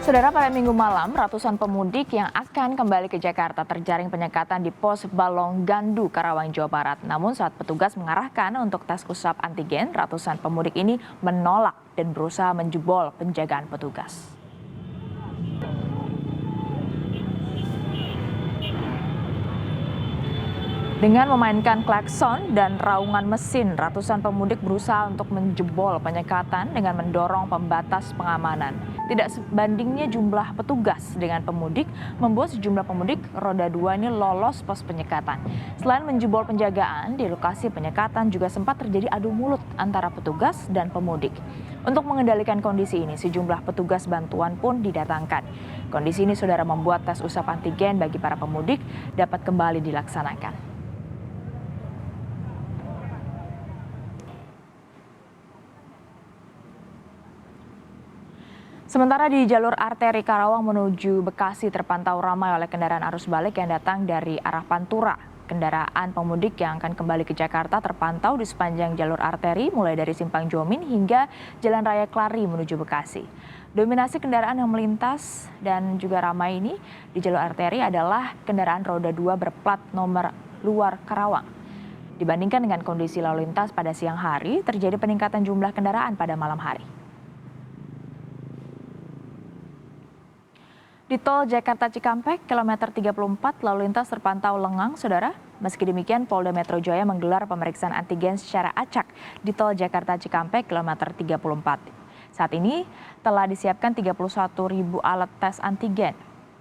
Saudara, pada Minggu malam, ratusan pemudik yang akan kembali ke Jakarta terjaring penyekatan di pos Balonggandu, Karawang, Jawa Barat. Namun saat petugas mengarahkan untuk tes usap antigen, ratusan pemudik ini menolak dan berusaha menjebol penjagaan petugas. Dengan memainkan klakson dan raungan mesin, ratusan pemudik berusaha untuk menjebol penyekatan dengan mendorong pembatas pengamanan. Tidak sebandingnya jumlah petugas dengan pemudik membuat sejumlah pemudik roda 2 ini lolos pos penyekatan. Selain menjebol penjagaan, di lokasi penyekatan juga sempat terjadi adu mulut antara petugas dan pemudik. Untuk mengendalikan kondisi ini, sejumlah petugas bantuan pun didatangkan. Kondisi ini, saudara, membuat tes usap antigen bagi para pemudik dapat kembali dilaksanakan. Sementara di jalur arteri Karawang menuju Bekasi terpantau ramai oleh kendaraan arus balik yang datang dari arah Pantura. Kendaraan pemudik yang akan kembali ke Jakarta terpantau di sepanjang jalur arteri mulai dari Simpang Jomin hingga Jalan Raya Klari menuju Bekasi. Dominasi kendaraan yang melintas dan juga ramai ini di jalur arteri adalah kendaraan roda 2 berplat nomor luar Karawang. Dibandingkan dengan kondisi lalu lintas pada siang hari, terjadi peningkatan jumlah kendaraan pada malam hari. Di tol Jakarta Cikampek, kilometer 34, lalu lintas terpantau lengang, saudara. Meski demikian, Polda Metro Jaya menggelar pemeriksaan antigen secara acak di tol Jakarta Cikampek, kilometer 34. Saat ini telah disiapkan 31.000 alat tes antigen.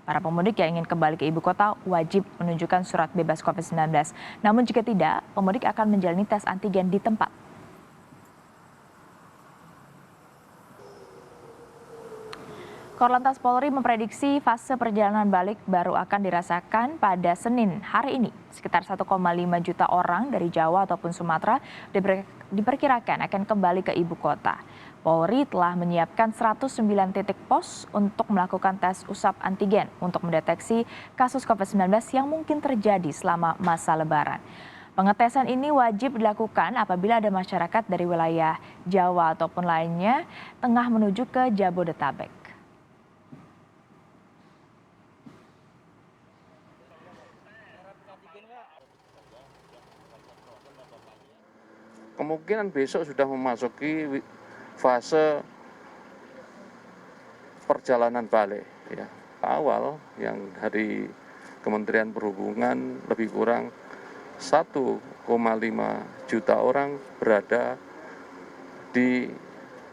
Para pemudik yang ingin kembali ke ibu kota wajib menunjukkan surat bebas COVID-19. Namun jika tidak, pemudik akan menjalani tes antigen di tempat. Korlantas Polri memprediksi fase perjalanan balik baru akan dirasakan pada Senin hari ini. Sekitar 1,5 juta orang dari Jawa ataupun Sumatera diperkirakan akan kembali ke ibu kota. Polri telah menyiapkan 109 titik pos untuk melakukan tes usap antigen untuk mendeteksi kasus COVID-19 yang mungkin terjadi selama masa Lebaran. Pengetesan ini wajib dilakukan apabila ada masyarakat dari wilayah Jawa ataupun lainnya tengah menuju ke Jabodetabek. Kemungkinan besok sudah memasuki fase perjalanan balik. Ya. Awal yang dari Kementerian Perhubungan lebih kurang 1,5 juta orang berada di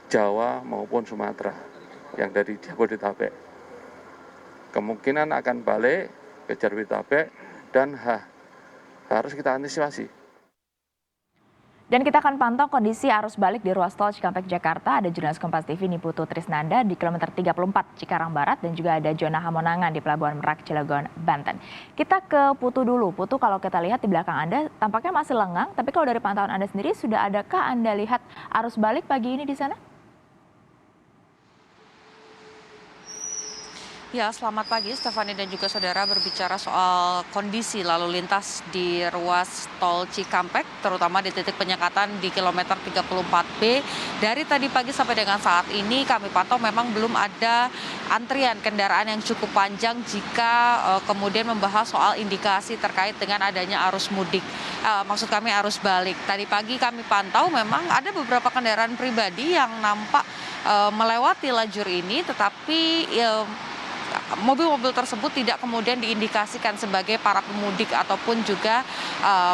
Jawa maupun Sumatera yang dari Jabodetabek. Kemungkinan akan balik ke Jabodetabek dan harus kita antisipasi. Dan kita akan pantau kondisi arus balik di ruas tol Cikampek Jakarta. Ada jurnalis Kompas TV Niputu Trisnanda di kilometer 34 Cikarang Barat dan juga ada Jona Hamonangan di Pelabuhan Merak Cilegon, Banten. Kita ke Putu dulu. Putu, kalau kita lihat di belakang Anda tampaknya masih lengang, tapi kalau dari pantauan Anda sendiri sudah adakah Anda lihat arus balik pagi ini di sana? Ya, selamat pagi Stefani dan juga saudara. Berbicara soal kondisi lalu lintas di ruas tol Cikampek, terutama di titik penyekatan di kilometer 34B. Dari tadi pagi sampai dengan saat ini kami pantau memang belum ada antrian kendaraan yang cukup panjang jika kemudian membahas soal indikasi terkait dengan adanya arus mudik. Maksud kami arus balik. Tadi pagi kami pantau memang ada beberapa kendaraan pribadi yang nampak melewati lajur ini, tetapi mobil-mobil tersebut tidak kemudian diindikasikan sebagai para pemudik ataupun juga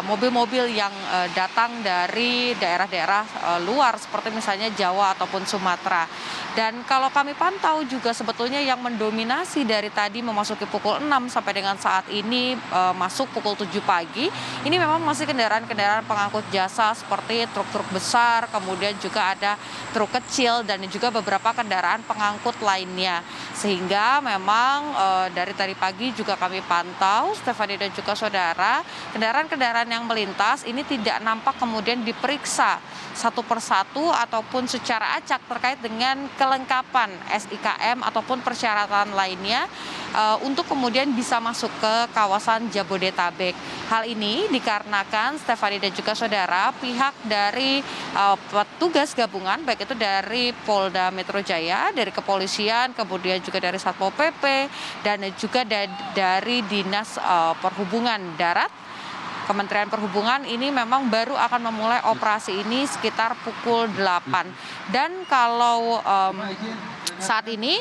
mobil-mobil yang datang dari daerah-daerah luar seperti misalnya Jawa ataupun Sumatera. Dan kalau kami pantau juga sebetulnya yang mendominasi dari tadi memasuki pukul 6 sampai dengan saat ini masuk pukul 7 pagi, ini memang masih kendaraan-kendaraan pengangkut jasa seperti truk-truk besar, kemudian juga ada truk kecil dan juga beberapa kendaraan pengangkut lainnya. Sehingga memang memang dari tadi pagi juga kami pantau, Stefani dan juga saudara, kendaraan-kendaraan yang melintas ini tidak nampak kemudian diperiksa satu persatu ataupun secara acak terkait dengan kelengkapan SIKM ataupun persyaratan lainnya untuk kemudian bisa masuk ke kawasan Jabodetabek. Hal ini dikarenakan Stefani dan juga saudara, pihak dari petugas gabungan, baik itu dari Polda Metro Jaya, dari kepolisian, kemudian juga dari Satpol PP, dan juga dari Dinas Perhubungan Darat, Kementerian Perhubungan ini memang baru akan memulai operasi ini sekitar pukul 8. Dan kalau saat ini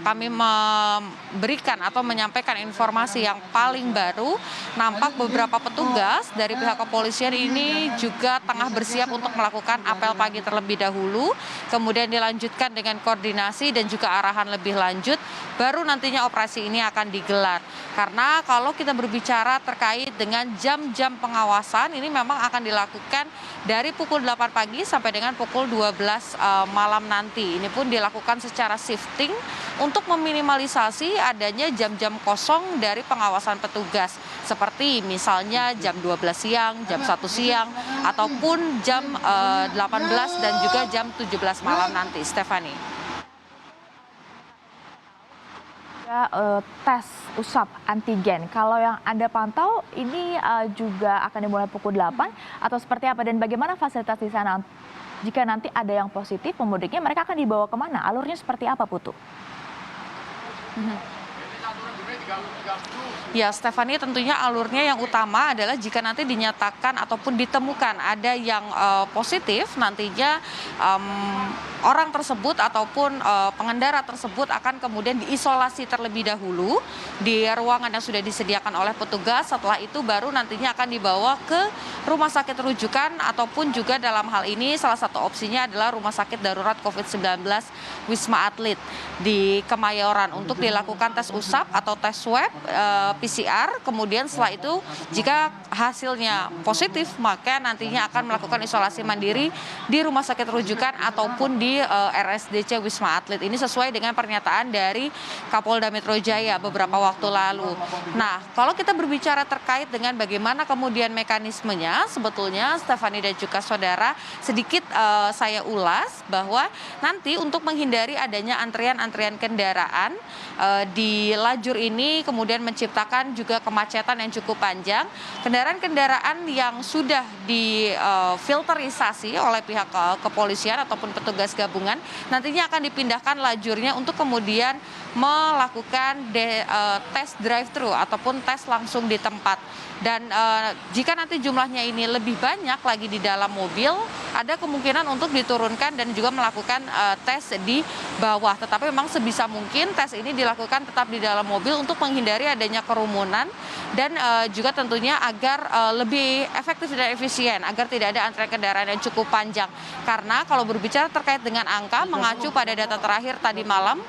kami memberikan atau menyampaikan informasi yang paling baru, nampak beberapa petugas dari pihak kepolisian ini juga tengah bersiap untuk melakukan apel pagi terlebih dahulu, kemudian dilanjutkan dengan koordinasi dan juga arahan lebih lanjut, baru nantinya operasi ini akan digelar. Karena kalau kita berbicara terkait dengan jam-jam pengawasan, ini memang akan dilakukan dari pukul 8 pagi sampai dengan pukul 12 malam nanti. Ini pun dilakukan secara shifting untuk meminimalisasi adanya jam-jam kosong dari pengawasan petugas. Seperti misalnya jam 12 siang, jam 1 siang, ataupun jam 18 dan juga jam 17 malam nanti. Stefani. Tes usap antigen. Kalau yang Anda pantau ini juga akan dimulai pukul 8 atau seperti apa, dan bagaimana fasilitas di sana? Jika nanti ada yang positif pemudiknya, mereka akan dibawa kemana? Alurnya seperti apa, Putu? Ya, Stefani, tentunya alurnya yang utama adalah jika nanti dinyatakan ataupun ditemukan ada yang positif, nantinya orang tersebut ataupun pengendara tersebut akan kemudian diisolasi terlebih dahulu di ruangan yang sudah disediakan oleh petugas. Setelah itu baru nantinya akan dibawa ke rumah sakit rujukan, ataupun juga dalam hal ini salah satu opsinya adalah rumah sakit darurat COVID-19 Wisma Atlet di Kemayoran untuk dilakukan tes usap atau tes swab PCR. Kemudian setelah itu jika hasilnya positif, maka nantinya akan melakukan isolasi mandiri di rumah sakit rujukan ataupun di RSDC Wisma Atlet. Ini sesuai dengan pernyataan dari Kapolda Metro Jaya beberapa waktu lalu. Nah, kalau kita berbicara terkait dengan bagaimana kemudian mekanismenya, sebetulnya Stefani dan juga saudara, sedikit saya ulas bahwa nanti untuk menghindari adanya antrian-antrian kendaraan di lajur ini kemudian menciptakan juga kemacetan yang cukup panjang. Kendaraan-kendaraan yang sudah difilterisasi oleh pihak kepolisian ataupun petugas gabungan nantinya akan dipindahkan lajurnya untuk kemudian melakukan tes drive-thru ataupun tes langsung di tempat. Dan jika nanti jumlahnya ini lebih banyak lagi di dalam mobil, ada kemungkinan untuk diturunkan dan juga melakukan tes di bawah. Tetapi memang sebisa mungkin tes ini dilakukan tetap di dalam mobil untuk menghindari adanya kerumunan dan juga tentunya agar lebih efektif dan efisien, agar tidak ada antrean kendaraan yang cukup panjang. Karena kalau berbicara terkait dengan angka, mengacu pada data terakhir tadi malam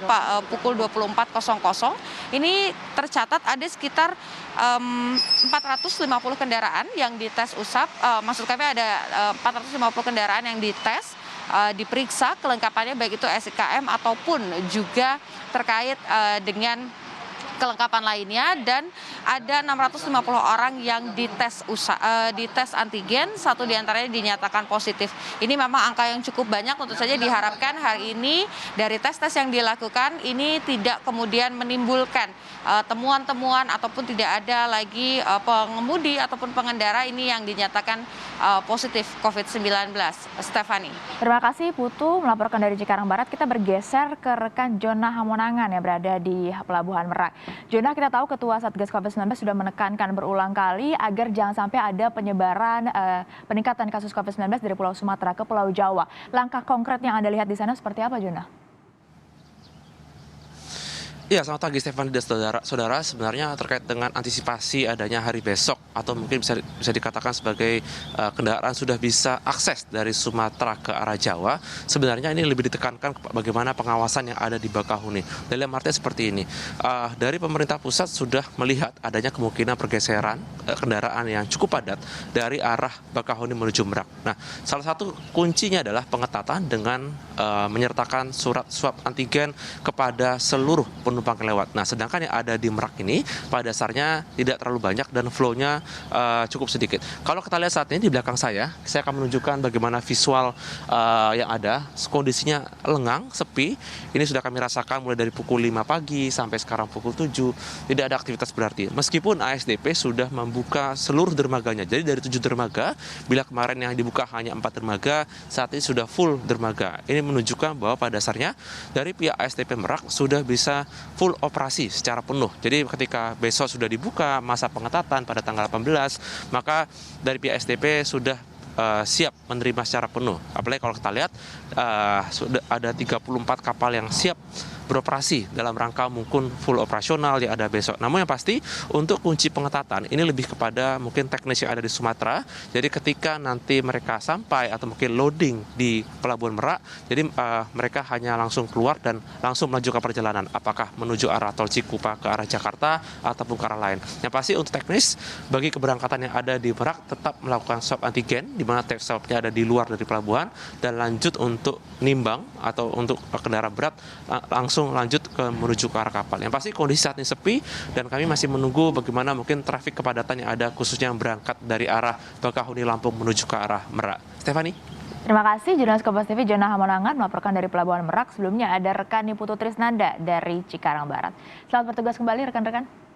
pukul 24.00, ini tercatat ada sekitar 450 kendaraan yang dites usap, maksud kami ada 450 kendaraan yang dites, diperiksa kelengkapannya baik itu SIKM ataupun juga terkait dengan kelengkapan lainnya, dan ada 650 orang yang dites antigen, satu diantaranya dinyatakan positif. Ini memang angka yang cukup banyak, tentu saja diharapkan hari ini dari tes-tes yang dilakukan ini tidak kemudian menimbulkan temuan-temuan ataupun tidak ada lagi pengemudi ataupun pengendara ini yang dinyatakan positif COVID-19. Stefani. Terima kasih Putu melaporkan dari Cikarang Barat. Kita bergeser ke rekan Jona Hamonangan yang berada di Pelabuhan Merak. Jona, kita tahu Ketua Satgas COVID-19 sudah menekankan berulang kali agar jangan sampai ada penyebaran peningkatan kasus COVID-19 dari Pulau Sumatera ke Pulau Jawa. Langkah konkret yang Anda lihat di sana seperti apa, Jona? Iya, selamat pagi Stefani dan saudara. Sebenarnya terkait dengan antisipasi adanya hari besok atau mungkin bisa dikatakan sebagai kendaraan sudah bisa akses dari Sumatera ke arah Jawa, sebenarnya ini lebih ditekankan bagaimana pengawasan yang ada di Bakahuni. Dalam artinya seperti ini, dari pemerintah pusat sudah melihat adanya kemungkinan pergeseran kendaraan yang cukup padat dari arah Bakahuni menuju Merak. Nah, salah satu kuncinya adalah pengetatan dengan menyertakan surat swab antigen kepada seluruh penumpang yang lewat. Nah, sedangkan yang ada di Merak ini pada dasarnya tidak terlalu banyak dan flow-nya cukup sedikit. Kalau kita lihat saat ini di belakang saya akan menunjukkan bagaimana visual yang ada. Kondisinya lengang, sepi. Ini sudah kami rasakan mulai dari pukul 5 pagi sampai sekarang pukul 7. Tidak ada aktivitas berarti. Meskipun ASDP sudah membuka seluruh dermaganya. Jadi dari 7 dermaga, bila kemarin yang dibuka hanya 4 dermaga, saat ini sudah full dermaga. Ini menunjukkan bahwa pada dasarnya dari pihak ASDP Merak sudah bisa full operasi secara penuh. Jadi ketika besok sudah dibuka masa pengetatan pada tanggal 18, maka dari pihak ASDP sudah siap menerima secara penuh. Apalagi kalau kita lihat sudah ada 34 kapal yang siap beroperasi dalam rangka mungkin full operasional yang ada besok. Namun yang pasti untuk kunci pengetatan ini lebih kepada mungkin teknis yang ada di Sumatera. Jadi ketika nanti mereka sampai atau mungkin loading di Pelabuhan Merak, jadi mereka hanya langsung keluar dan langsung melanjutkan perjalanan. Apakah menuju arah Tol Cikupa ke arah Jakarta ataupun ke arah lain. Yang pasti untuk teknis bagi keberangkatan yang ada di Merak tetap melakukan swab antigen di mana tes swabnya ada di luar dari pelabuhan dan lanjut untuk nimbang atau untuk kendaraan berat langsung lanjut menuju ke arah kapal. Yang pasti kondisi saat ini sepi dan kami masih menunggu bagaimana mungkin trafik kepadatan yang ada khususnya yang berangkat dari arah Bakahuni Lampung menuju ke arah Merak. Stefani. Terima kasih jurnalis Kompas TV Jona Hamonangan melaporkan dari Pelabuhan Merak. Sebelumnya ada rekan Niputu Trisnanda dari Cikarang Barat. Selamat bertugas kembali rekan-rekan.